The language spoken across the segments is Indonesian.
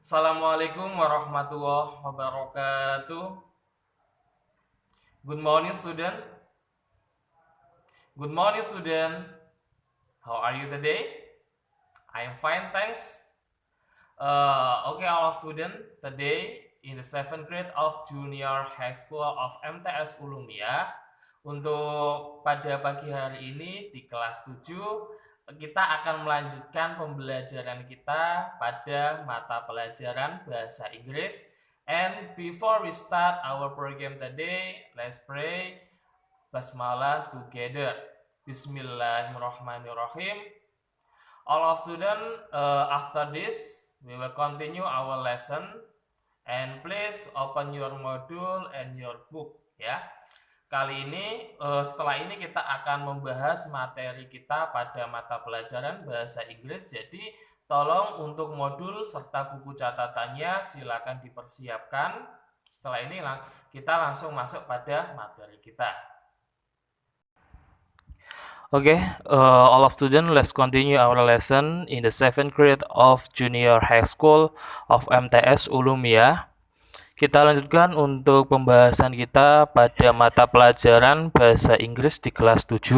Assalamualaikum warahmatullahi wabarakatuh. Good morning, student. Good morning, student. How are you today? I am fine, thanks. Okay, our student, today in the 7th grade of Junior High School of MTS Ulumia. Untuk pada pagi hari ini di kelas 7, kita akan melanjutkan pembelajaran kita pada mata pelajaran bahasa Inggris. And before we start our program today, let's pray basmalah together. Bismillahirrahmanirrahim. All of students, after this, we will continue our lesson. And please open your module and your book, ya. Kali ini, setelah ini kita akan membahas materi kita pada mata pelajaran bahasa Inggris. Jadi, tolong untuk modul serta buku catatannya silakan dipersiapkan. Setelah ini kita langsung masuk pada materi kita. Okay, all of students, let's continue our lesson in the 7th grade of Junior High School of MTS Ulumia. Kita lanjutkan untuk pembahasan kita pada mata pelajaran bahasa Inggris di kelas 7.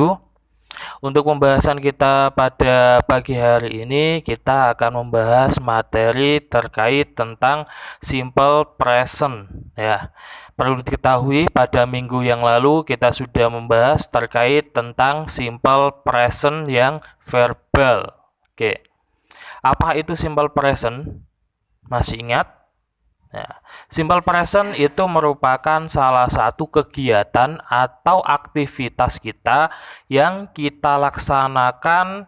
Untuk pembahasan kita pada pagi hari ini, kita akan membahas materi terkait tentang simple present, ya. Perlu diketahui pada minggu yang lalu kita sudah membahas terkait tentang simple present yang verbal. Oke. Apa itu simple present? Masih ingat? Ya, simple present itu merupakan salah satu kegiatan atau aktivitas kita yang kita laksanakan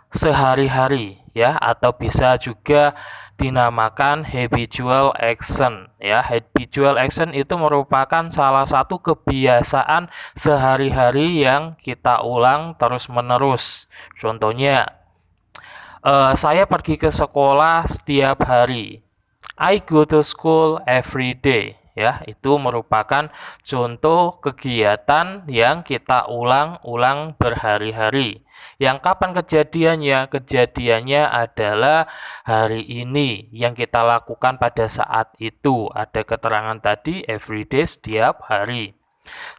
sehari-hari, ya, atau bisa juga dinamakan habitual action, ya. Habitual action itu merupakan salah satu kebiasaan sehari-hari yang kita ulang terus-menerus. Contohnya, saya pergi ke sekolah setiap hari. I go to school every day, ya. Itu merupakan contoh kegiatan yang kita ulang-ulang berhari-hari. Yang kapan kejadiannya? Kejadiannya adalah hari ini yang kita lakukan pada saat itu. Ada keterangan tadi every day, setiap hari.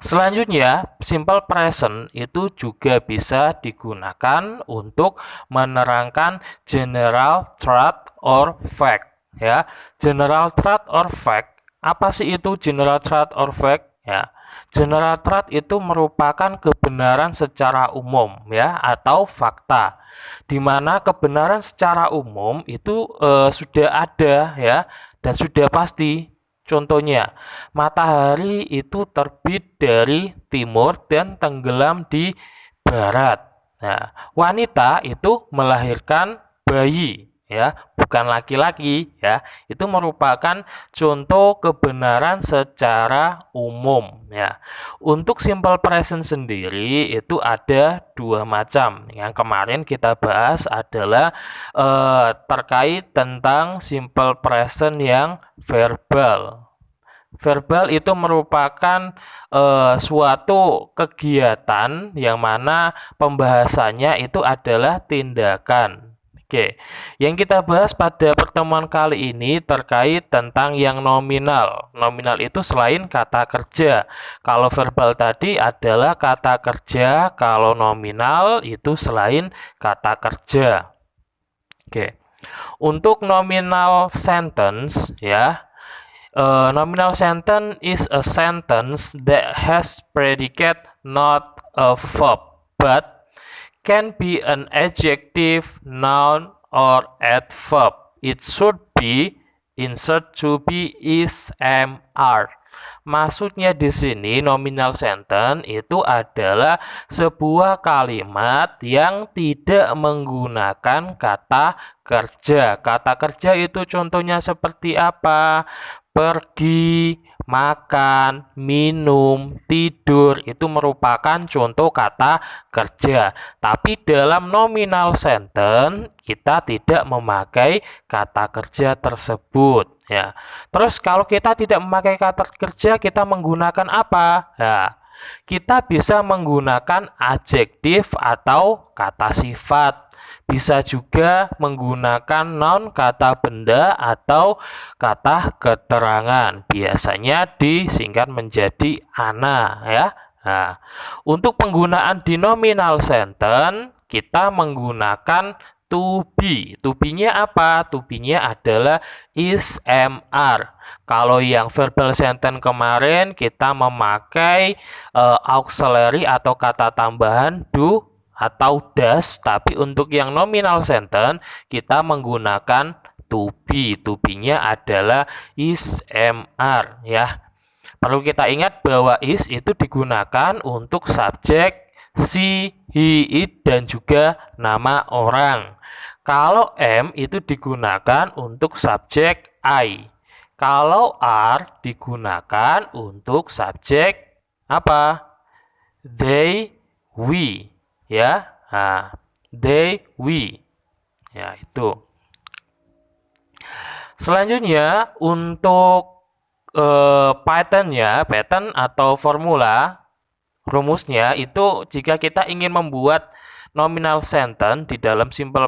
Selanjutnya, simple present itu juga bisa digunakan untuk menerangkan general truth or fact. Ya, general truth or fact. Apa sih itu general truth or fact? Ya, general truth itu merupakan kebenaran secara umum, ya, atau fakta. Di mana kebenaran secara umum itu sudah ada, ya, dan sudah pasti. Contohnya, matahari itu terbit dari timur dan tenggelam di barat. Nah, wanita itu melahirkan bayi, ya, bukan laki-laki, ya. Itu merupakan contoh kebenaran secara umum, ya. Untuk simple present sendiri itu ada dua macam. Yang kemarin kita bahas adalah terkait tentang simple present yang verbal. Verbal itu merupakan suatu kegiatan yang mana pembahasannya itu adalah tindakan. Oke, yang kita bahas pada pertemuan kali ini terkait tentang yang nominal. Nominal itu selain kata kerja. Kalau verbal tadi adalah kata kerja, kalau nominal itu selain kata kerja. Oke, untuk nominal sentence, ya. Nominal sentence is a sentence that has predicate, not a verb, but can be an adjective, noun, or adverb. It should be insert to be, is, am, are. Maksudnya di sini nominal sentence itu adalah sebuah kalimat yang tidak menggunakan kata kerja. Kata kerja itu contohnya seperti apa? Pergi, makan, minum, tidur, itu merupakan contoh kata kerja. Tapi dalam nominal sentence kita tidak memakai kata kerja tersebut, ya. Terus kalau kita tidak memakai kata kerja, kita menggunakan apa? Ya, kita bisa menggunakan adjektif atau kata sifat. Bisa juga menggunakan noun kata benda atau kata keterangan. Biasanya disingkat menjadi ana ya. Nah, untuk penggunaan di nominal sentence kita menggunakan to be. To be-nya apa? To be-nya adalah is, am, are. Kalau yang verbal sentence kemarin kita memakai auxiliary atau kata tambahan do atau does, tapi untuk yang nominal sentence kita menggunakan to be. To be-nya adalah is, am, are ya. Perlu kita ingat bahwa is itu digunakan untuk subjek she, he, it, dan juga nama orang. Kalau am itu digunakan untuk subjek I. Kalau are digunakan untuk subjek apa? They, we. Ya, nah, they, we. Ya, itu. Selanjutnya untuk pattern atau formula rumusnya itu jika kita ingin membuat nominal sentence di dalam simple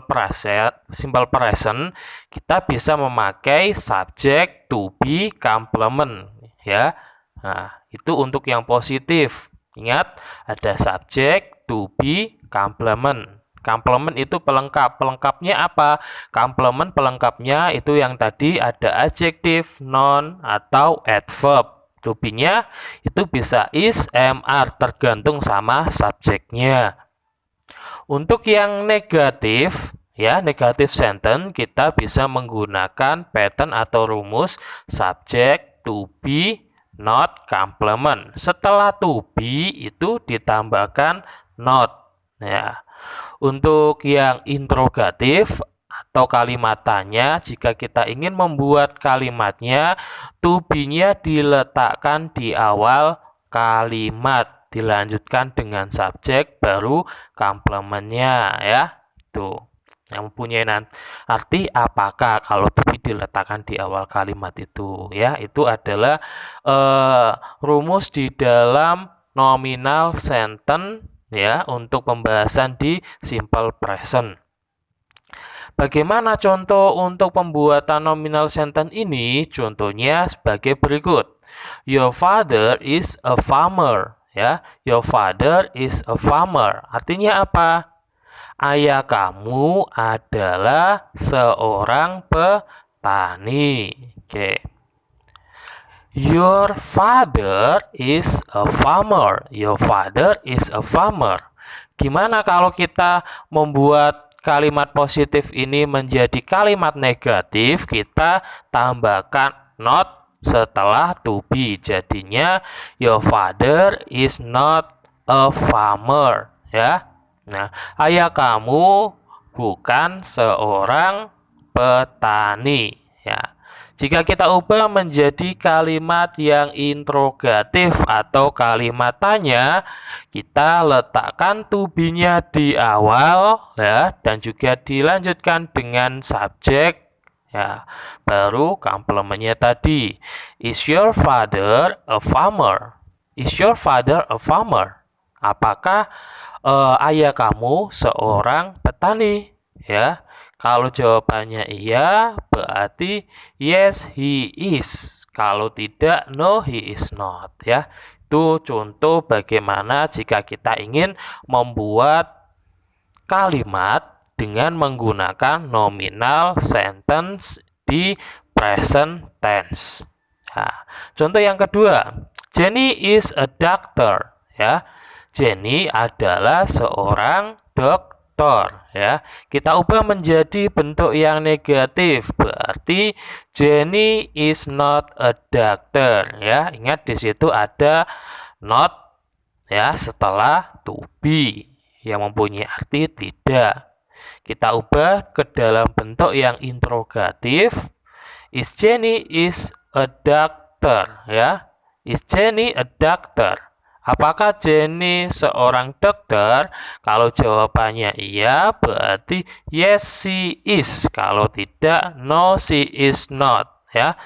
present kita bisa memakai subject to be complement ya. Nah, itu untuk yang positif. Ingat ada subject to be complement. Complement itu pelengkap. Pelengkapnya apa? Complement pelengkapnya itu yang tadi ada adjektif, noun, atau adverb. To be-nya itu bisa is, am, are, tergantung sama subjeknya. Untuk yang negatif, ya negatif sentence kita bisa menggunakan pattern atau rumus subject, to be, not, complement. Setelah to be itu ditambahkan not. Ya. Untuk yang interrogatif atau kalimat tanya, jika kita ingin membuat kalimatnya, to be-nya diletakkan di awal kalimat, dilanjutkan dengan subjek baru complement-nya ya. Tuh. Yang mempunyai arti apakah kalau to be diletakkan di awal kalimat itu ya. Itu adalah rumus di dalam nominal sentence ya untuk pembahasan di simple present. Bagaimana contoh untuk pembuatan nominal sentence ini? Contohnya sebagai berikut. Your father is a farmer ya. Your father is a farmer. Artinya apa? Ayah kamu adalah seorang petani. Oke. Your father is a farmer. Your father is a farmer. Gimana kalau kita membuat kalimat positif ini menjadi kalimat negatif? Kita tambahkan not setelah to be. Jadinya your father is not a farmer. Ya. Nah, ayah kamu bukan seorang petani. Ya. Jika kita ubah menjadi kalimat yang interrogatif atau kalimat tanya, kita letakkan to be-nya di awal ya dan juga dilanjutkan dengan subjek ya. Baru complement-nya tadi. Is your father a farmer? Is your father a farmer? Apakah ayah kamu seorang petani? Ya. Kalau jawabannya iya, berarti yes he is. Kalau tidak, no he is not ya. Itu contoh bagaimana jika kita ingin membuat kalimat dengan menggunakan nominal sentence di present tense. Nah, contoh yang kedua, Jenny is a doctor ya. Jenny adalah seorang dokter ya. Kita ubah menjadi bentuk yang negatif, berarti Jenny is not a doctor ya. Ingat di situ ada not ya setelah to be yang mempunyai arti tidak. Kita ubah ke dalam bentuk yang interrogatif. Is Jenny is a doctor ya. Is Jenny a doctor? Apakah Jenny seorang dokter? Kalau jawabannya iya, berarti yes she is. Kalau tidak, no she is not ya.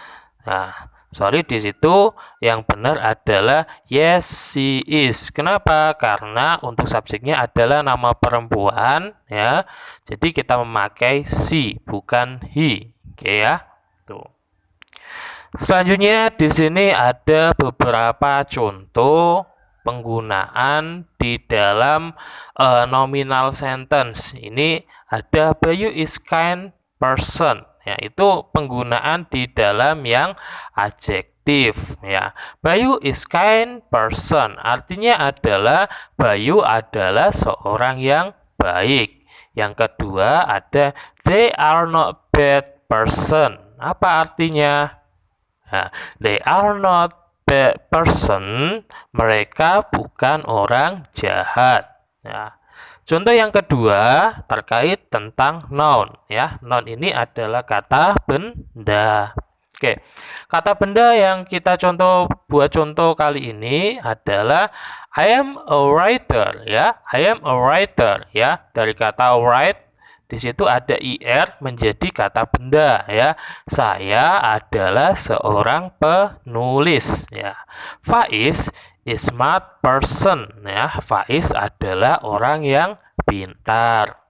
Nah, Sorry, di situ yang benar adalah yes she is. Kenapa? Karena untuk subjeknya adalah nama perempuan ya. Jadi kita memakai she bukan he. Oke ya. Tuh. Selanjutnya di sini ada beberapa contoh penggunaan di dalam nominal sentence. Ini ada Bayu is kind person, yaitu penggunaan di dalam yang adjektif ya. Bayu is kind person artinya adalah Bayu adalah seorang yang baik. Yang kedua ada they are not bad person. Apa artinya? Nah, they are not bad person, mereka bukan orang jahat. Ya. Contoh yang kedua terkait tentang noun. Ya, noun ini adalah kata benda. Oke, kata benda yang kita buat contoh kali ini adalah I am a writer. Ya, I am a writer. Ya, dari kata write. Di situ ada IR menjadi kata benda ya. Saya adalah seorang penulis ya. Faiz is smart person ya. Faiz adalah orang yang pintar.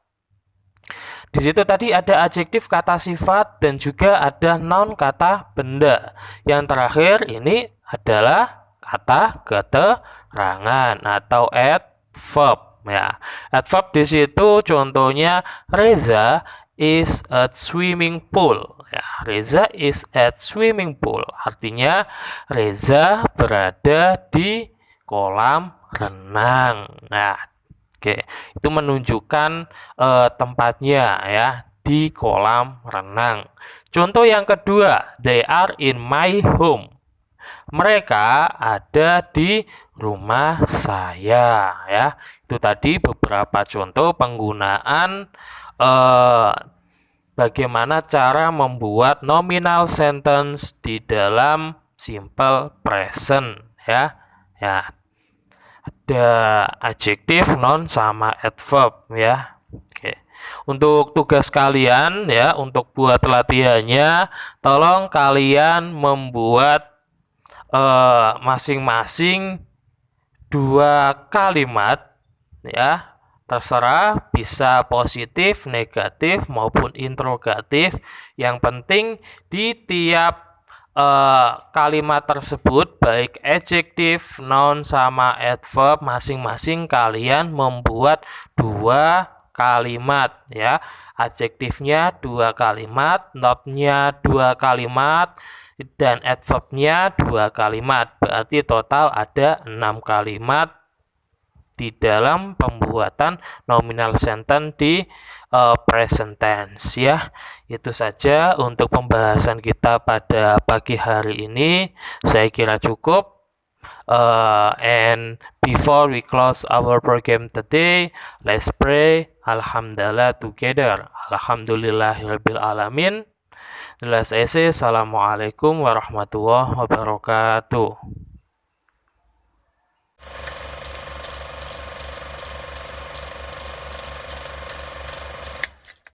Di situ tadi ada adjektif kata sifat dan juga ada noun kata benda. Yang terakhir ini adalah kata keterangan atau adverb. Ya, adverb di situ contohnya Reza is at swimming pool. Ya, Reza is at swimming pool. Artinya Reza berada di kolam renang. Nah, oke, itu menunjukkan tempatnya ya di kolam renang. Contoh yang kedua, they are in my home. Mereka ada di rumah saya ya. Itu tadi beberapa contoh penggunaan bagaimana cara membuat nominal sentence di dalam simple present ya. Ya. Ada adjektif, noun sama adverb ya. Oke. Untuk tugas kalian ya, untuk buat latihannya, tolong kalian membuat masing-masing 2 kalimat ya, terserah bisa positif, negatif maupun interrogatif. Yang penting di tiap kalimat tersebut baik adjektif, noun sama adverb masing-masing kalian membuat 2 kalimat ya. Adjektifnya 2 kalimat, noun-nya 2 kalimat, dan adverb-nya 2 kalimat. Berarti total ada 6 kalimat di dalam pembuatan nominal sentence di present tense ya. Itu saja untuk pembahasan kita pada pagi hari ini. Saya kira cukup. And before we close our program today, let's pray. Alhamdulillah together. Alhamdulillahirabbil alamin. Assalamualaikum warahmatullahi wabarakatuh.